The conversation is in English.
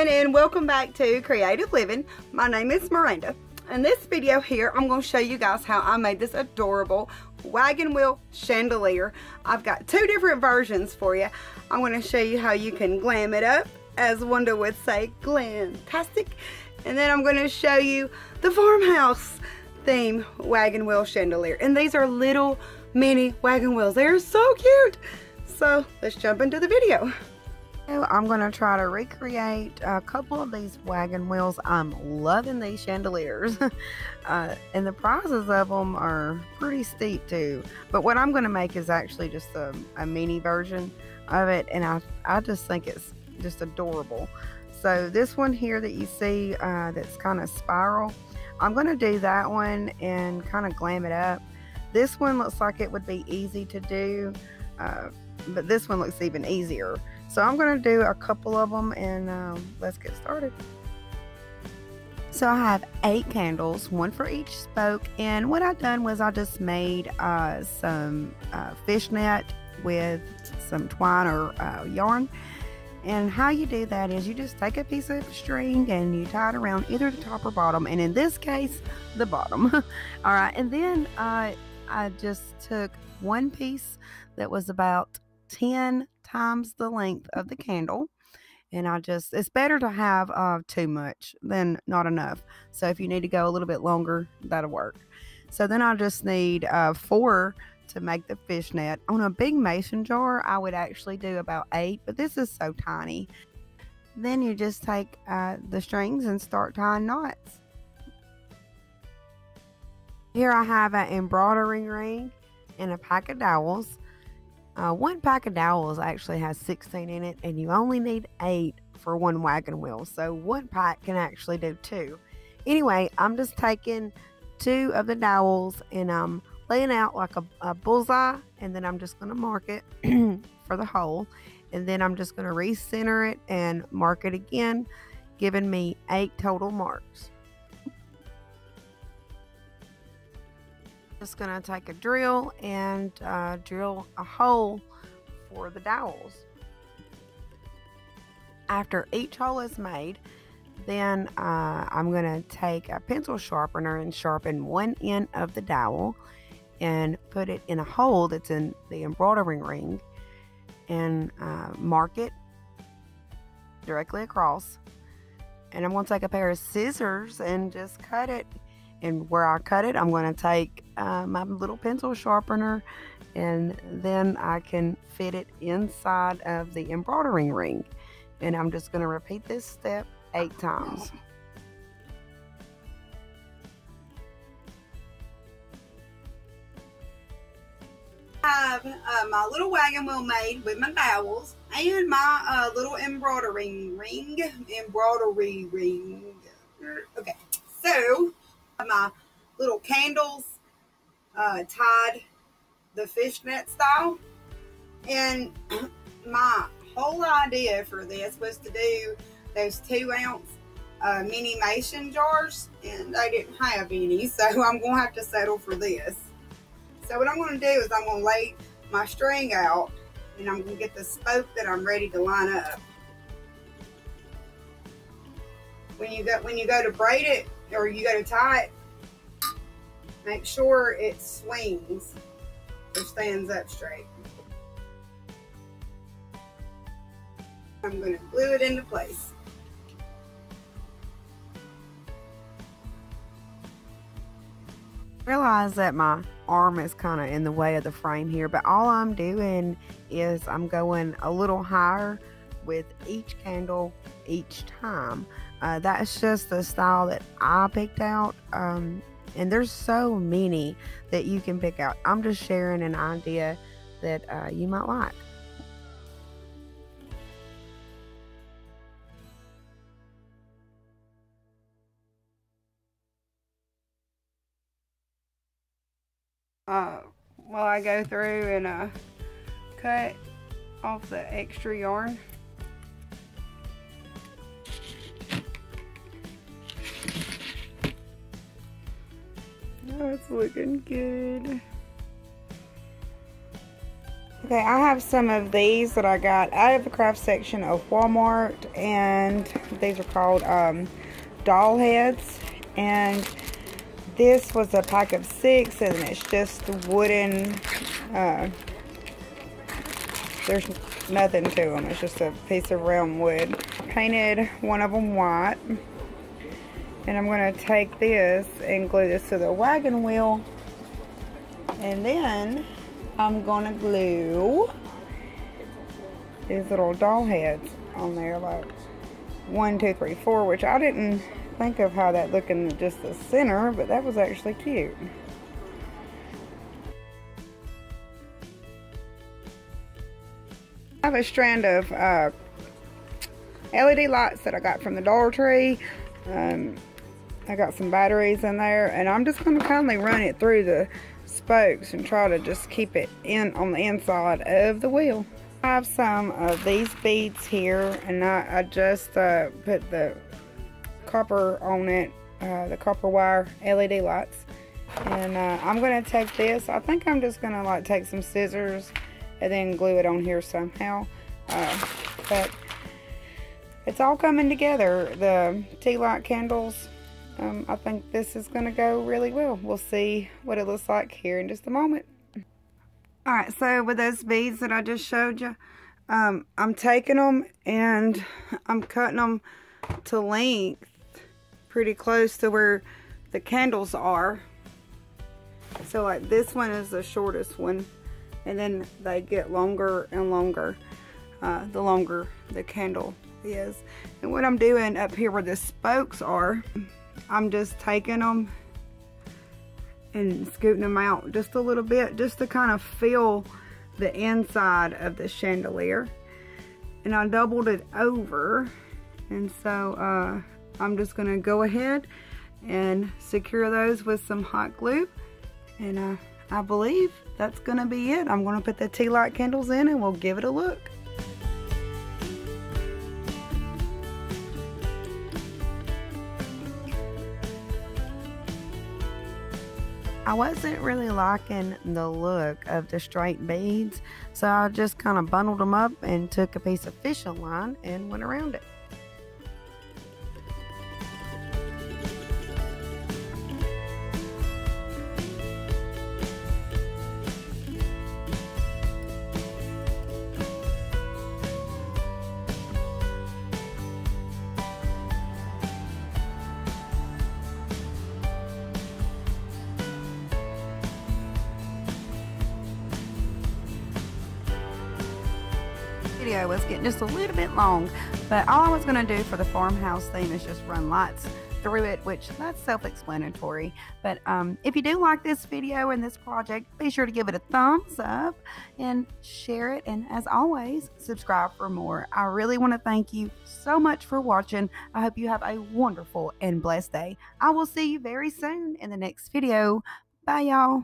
everyone, and welcome back to Creative Living. My name is Miranda. In this video here, I'm going to show you guys how I made this adorable wagon wheel chandelier. I've got two different versions for you. I'm going to show you how you can glam it up, as Wanda would say, glam-tastic. And then I'm going to show you the farmhouse theme wagon wheel chandelier. And these are little mini wagon wheels. They are so cute. So let's jump into the video. I'm going to try to recreate a couple of these wagon wheels. I'm loving these chandeliers. And the prices of them are pretty steep too. But what I'm going to make is actually just a mini version of it. And I just think it's just adorable. So this one here that you see that's kind of spiral, I'm going to do that one and kind of glam it up. This one looks like it would be easy to do, but this one looks even easier. So I'm going to do a couple of them and let's get started. So I have 8 candles, one for each spoke, and what I've done was I just made some fishnet with some twine or yarn. And how you do that is you just take a piece of string and you tie it around either the top or bottom, and in this case the bottom. All right, and then I just took one piece that was about 10 times the length of the candle, and it's better to have too much than not enough. So if you need to go a little bit longer, that'll work. So then I just need 4 to make the fishnet. On a big mason jar I would actually do about 8, but this is so tiny. Then you just take the strings and start tying knots. Here I have an embroidery ring and a pack of dowels. One pack of dowels actually has 16 in it, and you only need 8 for one wagon wheel, so one pack can actually do 2. Anyway, I'm just taking 2 of the dowels and I'm laying out like a bullseye, and then I'm just going to mark it for the hole, and then I'm just going to recenter it and mark it again, giving me 8 total marks. Just going to take a drill and drill a hole for the dowels. After each hole is made, then I'm going to take a pencil sharpener and sharpen one end of the dowel and put it in a hole that's in the embroidery ring, and mark it directly across. And I'm going to take a pair of scissors and just cut it. And where I cut it, I'm going to take my little pencil sharpener, and then I can fit it inside of the embroidery ring. And I'm just going to repeat this step 8 times. I have my little wagon wheel made with my dowels and my little embroidery ring. Okay, so my little candles tied the fishnet style, and my whole idea for this was to do those 2-ounce mini mason jars, and they didn't have any, so I'm gonna have to settle for this. So what I'm going to do is I'm going to lay my string out, and I'm going to get the spoke that I'm ready to line up. When you go to braid it or you go to tie it, make sure it swings or stands up straight. I'm going to glue it into place. Realize that my arm is kind of in the way of the frame here, but all I'm doing is I'm going a little higher with each candle each time. That's just the style that I picked out, and there's so many that you can pick out. I'm just sharing an idea that you might like. While I go through and cut off the extra yarn. Oh, it's looking good. Okay, I have some of these that I got out of the craft section of Walmart, and these are called doll heads, and this was a pack of 6, and it's just wooden. There's nothing to them, it's just a piece of round wood. Painted one of them white, and I'm going to take this and glue this to the wagon wheel, and then I'm going to glue these little doll heads on there, like 1, 2, 3, 4, which I didn't think of how that looked in just the center, but that was actually cute. I have a strand of LED lights that I got from the Dollar Tree. I got some batteries in there, and I'm just going to kindly run it through the spokes and try to just keep it in on the inside of the wheel. I have some of these beads here, and I just put the copper on it, the copper wire LED lights, and I'm going to take this. I think I'm just going to like take some scissors and then glue it on here somehow, but it's all coming together. The tea light candles, I think this is going to go really well. We'll see what it looks like here in just a moment. Alright, so with those beads that I just showed you, I'm taking them and I'm cutting them to length pretty close to where the candles are. So like this one is the shortest one, and then they get longer and longer the longer the candle is. And what I'm doing up here where the spokes are, I'm just taking them and scooting them out just a little bit, just to kind of feel the inside of the chandelier. And I doubled it over, and so I'm just gonna go ahead and secure those with some hot glue, and I believe that's gonna be it. I'm gonna put the tea light candles in and we'll give it a look. I wasn't really liking the look of the straight beads, so I just kind of bundled them up and took a piece of fishing line and went around it. Video was getting just a little bit long, but all I was going to do for the farmhouse theme is just run lights through it, which that's self-explanatory. But if you do like this video and this project, be sure to give it a thumbs up and share it, and as always, subscribe for more. I really want to thank you so much for watching. I hope you have a wonderful and blessed day. I will see you very soon in the next video. Bye, y'all.